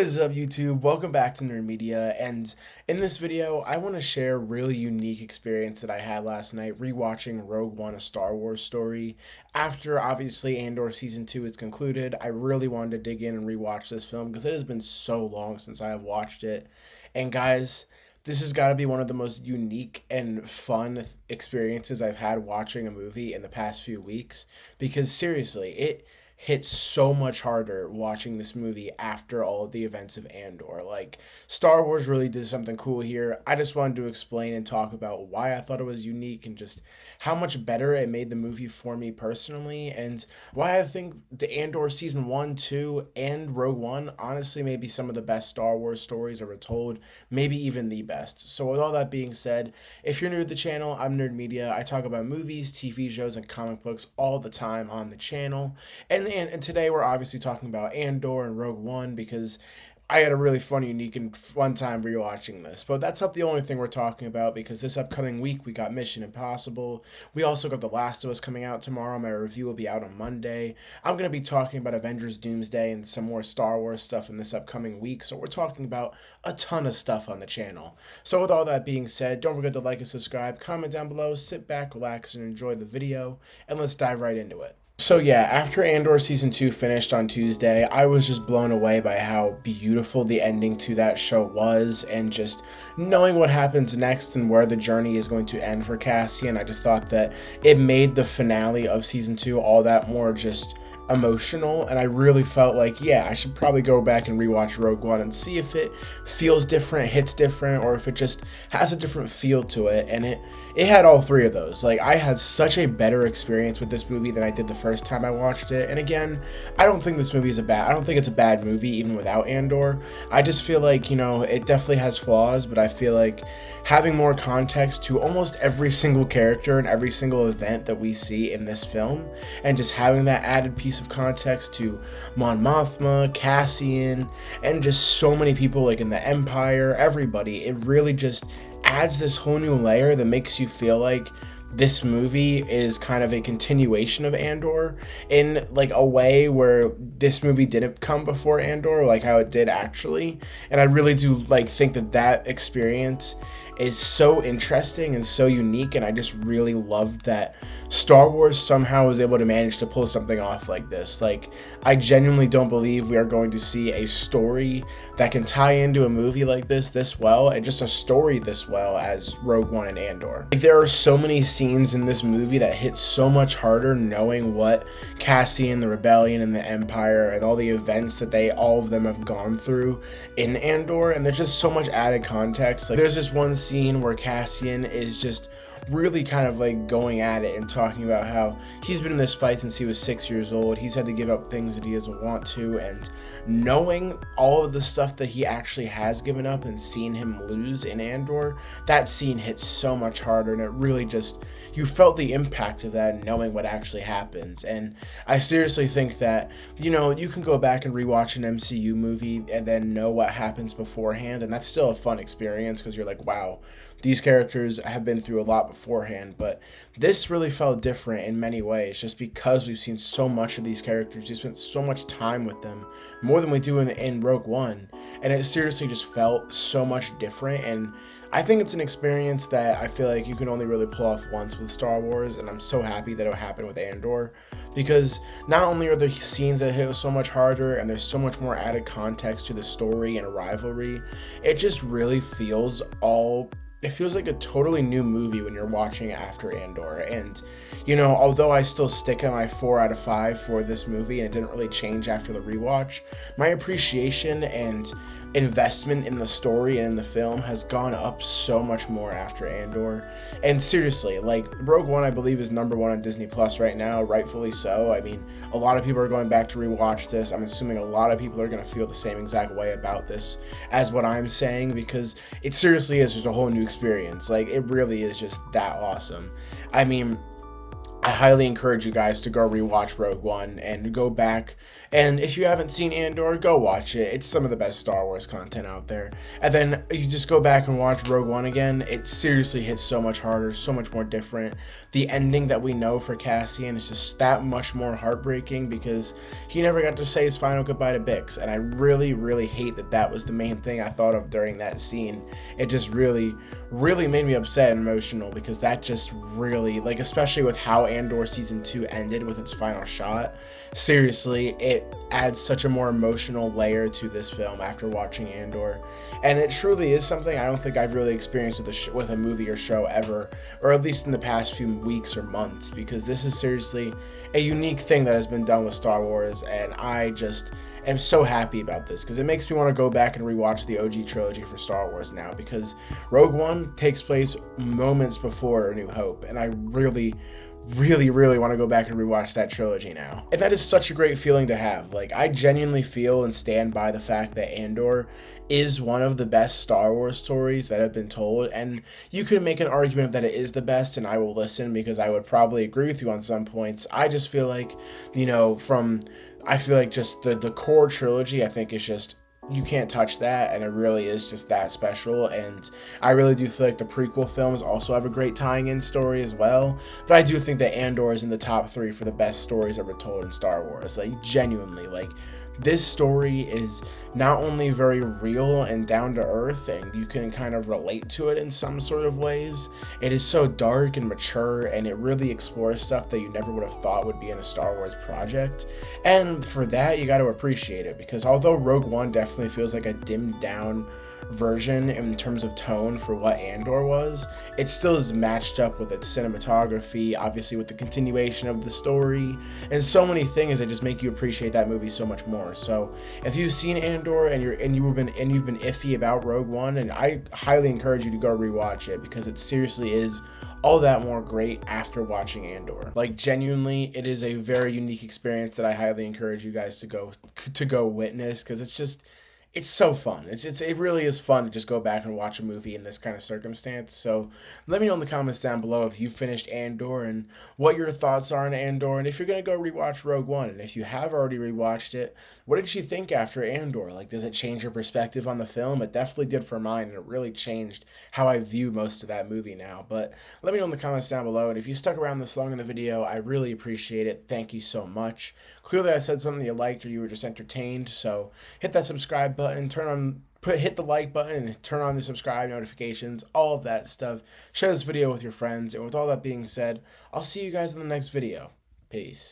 What is up, YouTube? Welcome back to Nerd Media, and in this video I want to share a really unique experience that I had last night rewatching Rogue One: A Star Wars Story. After obviously Andor Season 2 is concluded, I really wanted to dig in and rewatch this film because it has been so long since I have watched it. And guys, this has got to be one of the most unique and fun experiences I've had watching a movie in the past few weeks, because seriously, it hit so much harder watching this movie after all of the events of Andor. Like, Star Wars really did something cool here. I just wanted to explain and talk about why I thought it was unique and just how much better it made the movie for me personally, and why I think the Andor Season 1, 2, and Rogue One honestly may be some of the best Star Wars stories ever told, maybe even the best. So with all that being said, if you're new to the channel, I'm Nerd Media. I talk about movies, TV shows, and comic books all the time on the channel. And today we're obviously talking about Andor and Rogue One because I had a really fun, unique, and fun time rewatching this. But that's not the only thing we're talking about, because this upcoming week we got Mission Impossible. We also got The Last of Us coming out tomorrow. My review will be out on Monday. I'm going to be talking about Avengers Doomsday and some more Star Wars stuff in this upcoming week. So we're talking about a ton of stuff on the channel. So with all that being said, don't forget to like and subscribe, comment down below, sit back, relax, and enjoy the video. And let's dive right into it. So yeah, after Andor Season 2 finished on Tuesday, I was just blown away by how beautiful the ending to that show was, and just knowing what happens next and where the journey is going to end for Cassian. I just thought that it made the finale of Season 2 all that more just emotional, and I really felt like, yeah, I should probably go back and rewatch Rogue One and see if it feels different, hits different, or if it just has a different feel to it. And it had all three of those. Like, I had such a better experience with this movie than I did the first time I watched it. And again, I don't think this movie is I don't think it's a bad movie even without Andor. I just feel like, it definitely has flaws, but I feel like having more context to almost every single character and every single event that we see in this film, and just having that added piece of context to Mon Mothma, Cassian, and just so many people like in the Empire, everybody, it really just adds this whole new layer that makes you feel like this movie is kind of a continuation of Andor in like a way where this movie didn't come before Andor, like how it did actually. And I really do think that experience is so interesting and so unique, and I just really loved that Star Wars somehow was able to manage to pull something off like this. Like, I genuinely don't believe we are going to see a story that can tie into a movie like this well, and just a story this well as Rogue One and Andor. Like, there are so many scenes in this movie that hit so much harder knowing what Cassian, the Rebellion, and the Empire, and all the events that all of them have gone through in Andor, and there's just so much added context. Like, there's this one scene where Cassian is just really kind of like going at it and talking about how he's been in this fight since he was 6 years old. He's had to give up things that he doesn't want to, and knowing all of the stuff that he actually has given up and seeing him lose in Andor, that scene hits so much harder, and it really just, you felt the impact of that knowing what actually happens. And I seriously think that, you can go back and rewatch an MCU movie and then know what happens beforehand, and that's still a fun experience because you're like, wow, these characters have been through a lot beforehand. But this really felt different in many ways, just because we've seen so much of these characters. We spent so much time with them, more than we do in Rogue One, and it seriously just felt so much different. And I think it's an experience that I feel like you can only really pull off once with Star Wars, and I'm so happy that it happened with Andor, because not only are the scenes that hit so much harder and there's so much more added context to the story and rivalry, it just really feels it feels like a totally new movie when you're watching it after Andor. And, although I still stick at my 4 out of 5 for this movie, and it didn't really change after the rewatch, my appreciation and investment in the story and in the film has gone up so much more after Andor. And seriously, Rogue One, I believe, is #1 on Disney Plus right now, rightfully so. I mean, a lot of people are going back to rewatch this. I'm assuming a lot of people are going to feel the same exact way about this as what I'm saying, because it seriously is just a whole new experience. Like, it really is just that awesome. I mean, I highly encourage you guys to go rewatch Rogue One and go back. And if you haven't seen Andor, go watch it. It's some of the best Star Wars content out there. And then you just go back and watch Rogue One again. It seriously hits so much harder, so much more different. The ending that we know for Cassian is just that much more heartbreaking because he never got to say his final goodbye to Bix. And I really, really hate that that was the main thing I thought of during that scene. It just really, really made me upset and emotional because that just really, like, especially with how Andor season 2 ended with its final shot, seriously, it adds such a more emotional layer to this film after watching Andor. And it truly is something I don't think I've really experienced with a movie or show ever, or at least in the past few weeks or months, because this is seriously a unique thing that has been done with Star Wars, and I just am so happy about this because it makes me want to go back and rewatch the OG trilogy for Star Wars now, because Rogue One takes place moments before A New Hope, and I really, really want to go back and rewatch that trilogy now. And that is such a great feeling to have. Like, I genuinely feel and stand by the fact that Andor is one of the best Star Wars stories that have been told, and you could make an argument that it is the best, and I will listen because I would probably agree with you on some points. I just feel like, I feel like just the core trilogy, I think, is just, you can't touch that, and it really is just that special. And I really do feel like the prequel films also have a great tying in story as well, but I do think that Andor is in the top 3 for the best stories ever told in Star Wars. Like, genuinely, like, this story is not only very real and down to earth, and you can kind of relate to it in some sort of ways, it is so dark and mature, and it really explores stuff that you never would have thought would be in a Star Wars project. And for that, you got to appreciate it, because although Rogue One definitely feels like a dimmed down version in terms of tone for what Andor was, it still is matched up with its cinematography, obviously with the continuation of the story, and so many things that just make you appreciate that movie so much more. So if you've seen Andor and you've been iffy about Rogue One, and I highly encourage you to go rewatch it, because it seriously is all that more great after watching Andor. Like, genuinely, it is a very unique experience that I highly encourage you guys to go witness, because it's so fun. It really is fun to just go back and watch a movie in this kind of circumstance. So let me know in the comments down below if you finished Andor and what your thoughts are on Andor, and if you're gonna go rewatch Rogue One, and if you have already rewatched it, what did you think after Andor? Like, does it change your perspective on the film? It definitely did for mine, and it really changed how I view most of that movie now. But let me know in the comments down below, and if you stuck around this long in the video, I really appreciate it. Thank you so much. Clearly I said something you liked, or you were just entertained, so hit that subscribe button, hit the like button, turn on the subscribe notifications, all of that stuff. Share this video with your friends, and with all that being said, I'll see you guys in the next video. Peace.